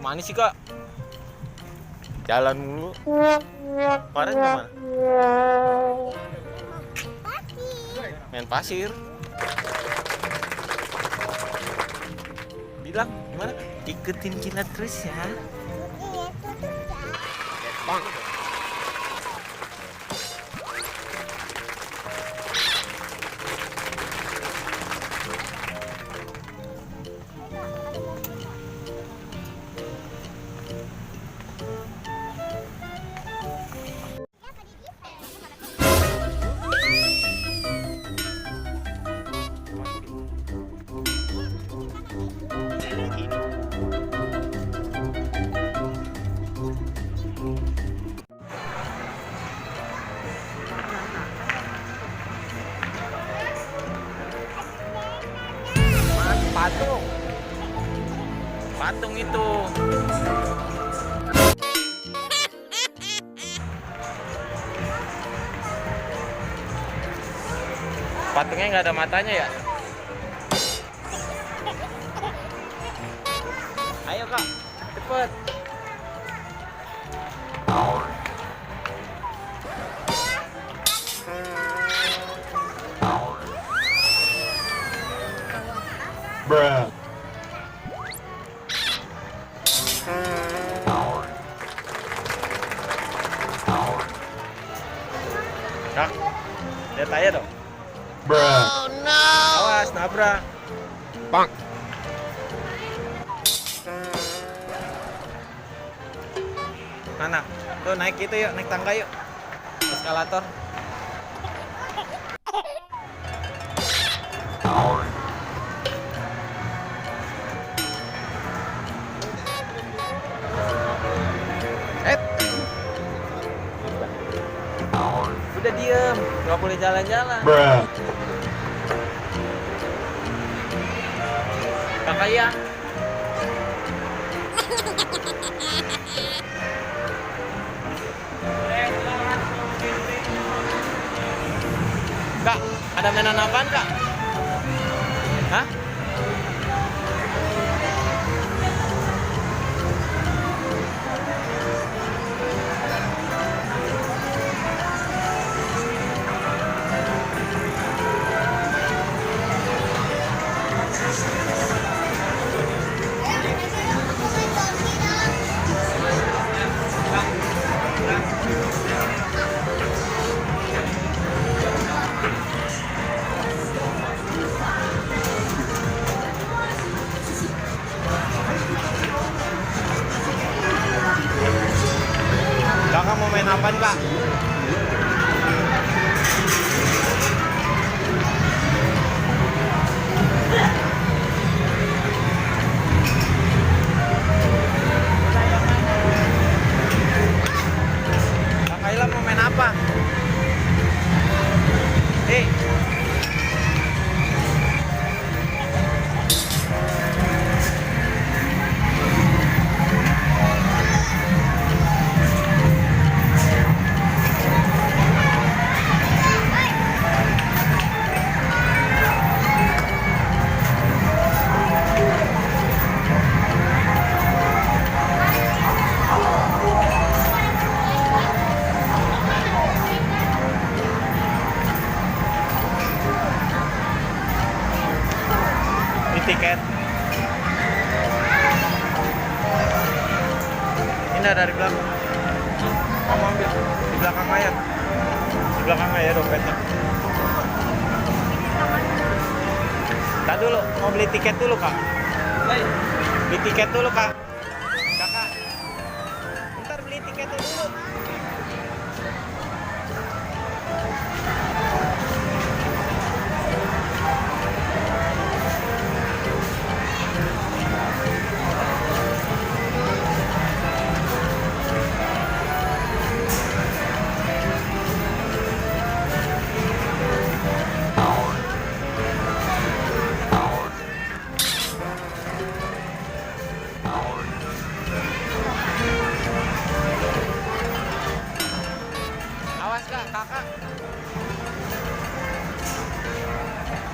Mana sih kak? Jalan mulu. Kemarin kemana? Main pasir. Bilang gimana? Ikutin kita terus ya. Bang. Patung. Patung itu. Patungnya nggak ada matanya ya? Ayo kak, cepet. Bruh. Kak, lihat aja dong. Bruh. Oh no. Awas nabrak. Bang. Mana? Tuh naik itu yuk, naik tangga yuk. Eskalator. Udah diem, nggak boleh jalan-jalan. Bruh. Kakak ya. Kak, ada mainan apaan kak? Hah? Kakak mau main apaan kak? Kakak Ilham mau main apa? Tiket ini dari belakang. Kamu ambil di belakang aja, di belakang aja dompetnya. Tadi dulu mau beli tiket dulu kak. Beli tiket dulu kak. Kakak ntar beli tiket dulu.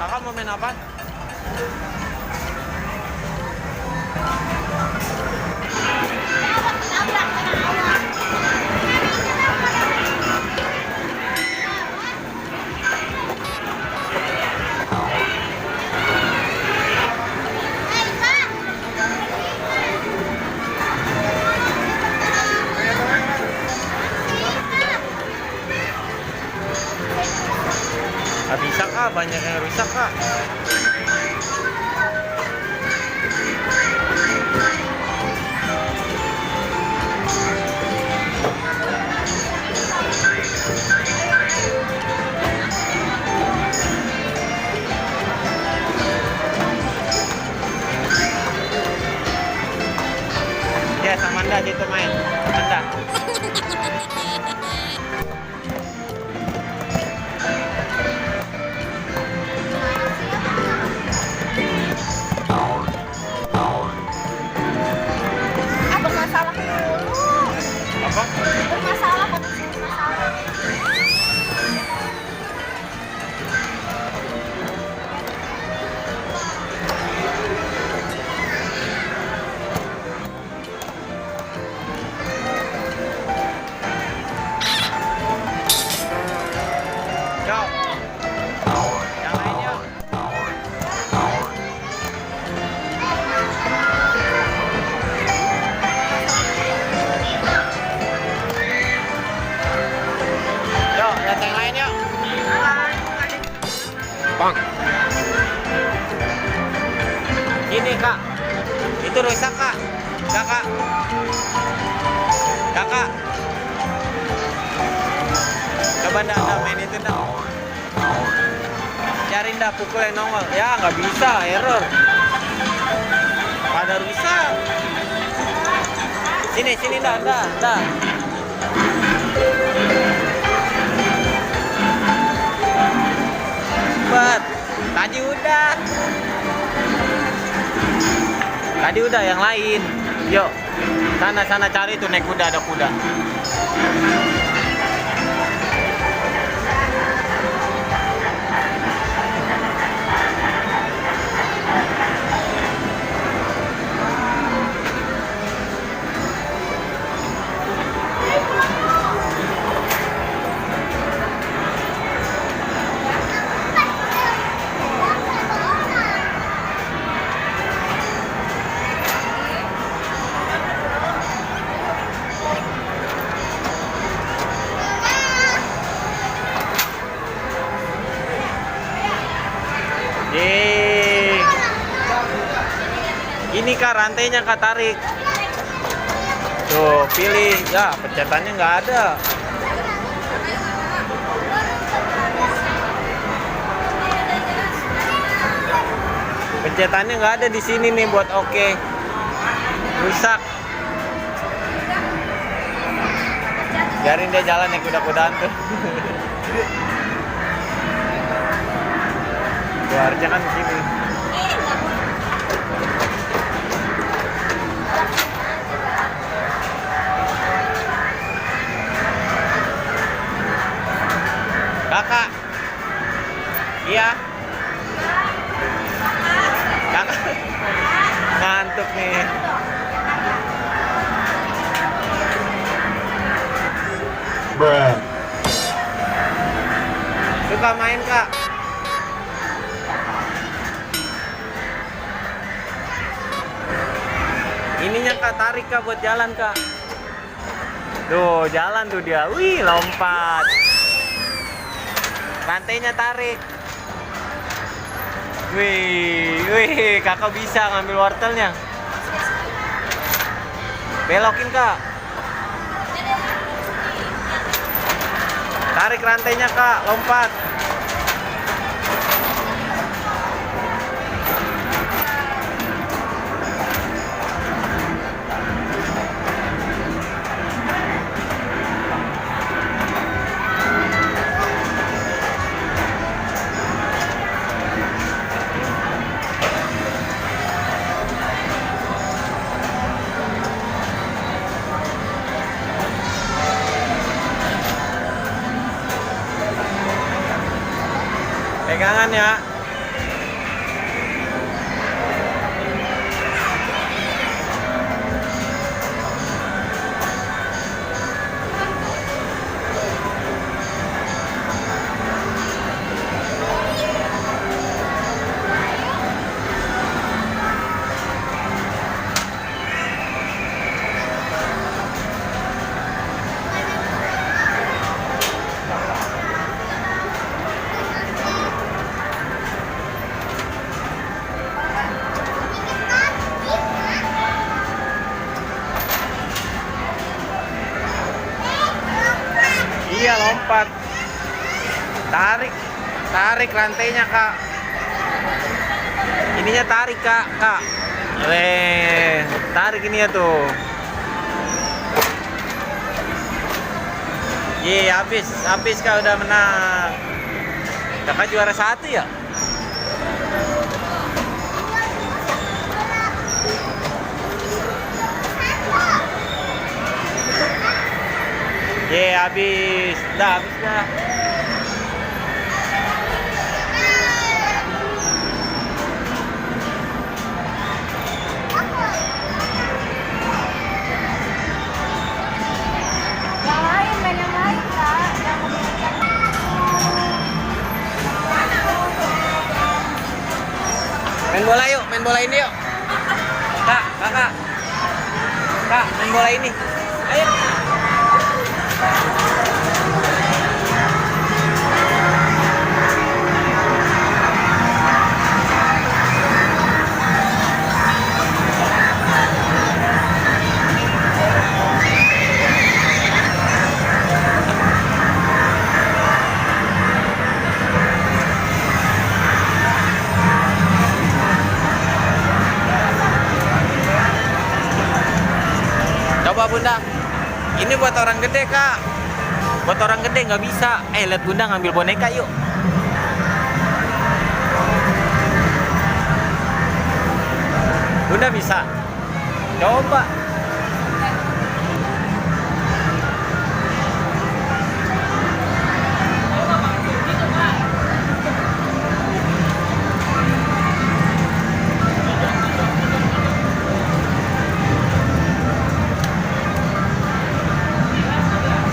Kakak mau main apa? banyak yang rusak kak. Ya sama Anda situ main. Anda. Bermasalah dulu. Apa? Bermasalah, bermasalah. Yuk. Yang lain yuk. Yuk, lihat yang lain yuk. Bang. Ini kak. Itu rusak kak. Kakak. Kakak. Coba anda main itu dah. Cari dah pukul yang nongol. Ya nggak bisa, error. Pada rusak. Sini dah. Bet. Tadi udah yang lain. Yuk. Sana cari tuh naik kuda, ada kuda. Yeay. Ini kak rantainya kak tarik. Tuh pilih. Ya pencetannya nggak ada. Pencetannya nggak ada di sini nih buat oke. Rusak. Biarin dia jalan naik kuda-kudaan tuh. Harusnya kan di sini. Kakak. Iya. Kakak. Ngantuk nih. Bruh. Suka main kak. Ininya kak tarik kak buat jalan kak. Tuh jalan tuh dia. Wih lompat. Rantainya tarik. Wih kakak bisa ngambil wortelnya. Belokin kak. Tarik rantainya kak, lompat. Pegangan ya. Iya, lompat. Tarik. Tarik rantainya, Kak. Ininya tarik, Kak. Kak. Tarik ini ya tuh. Ye, habis Kak, udah menang. Kakak juara 1 ya? Ye, habis. Habis dah. Yang lain, main yang lain, Kak. Yang memberikan. Main bola yuk, main bola ini yuk. Kak, kakak. Kak, main bola ini. Ayo. Coba Bunda, ini buat orang gede Kak. Buat orang gede nggak bisa. Lihat Bunda ngambil boneka yuk. Bunda bisa. Coba.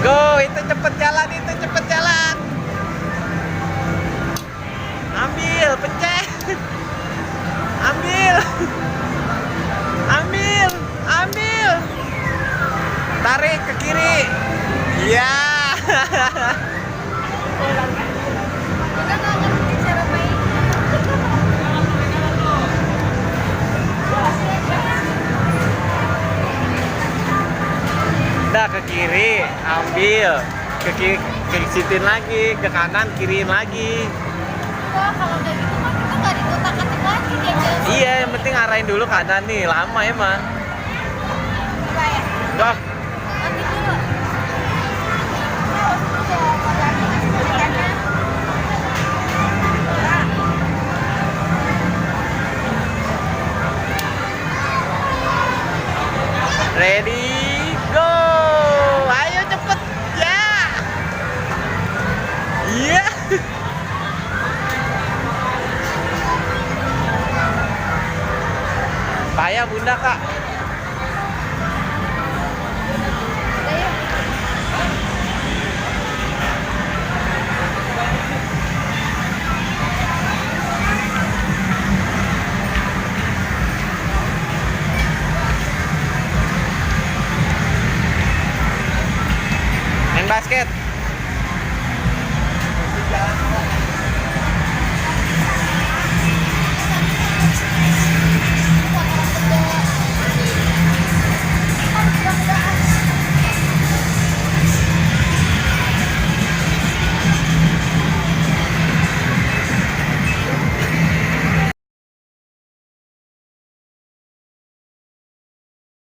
Go, itu cepet jalan, itu cepet jalan. Ambil, pecah. Ambil. Ambil, ambil. Tarik ke kiri. Iya. Kita nggak ngerti cara main. Udah ke kiri, ambil. Ke kiri, ke sitin lagi, ke kanan, kiriin lagi. Wah, kalau udah gitu mah kita nggak dikotak-katik lagi dia jalan. Iya, yang penting arahin dulu kanan nih, lama emang. Coba ya. Udah. Nanti dulu. Udah, bonekanya. Ready, go! Ayo cepet, ya! Iya! Payah Bunda Kak.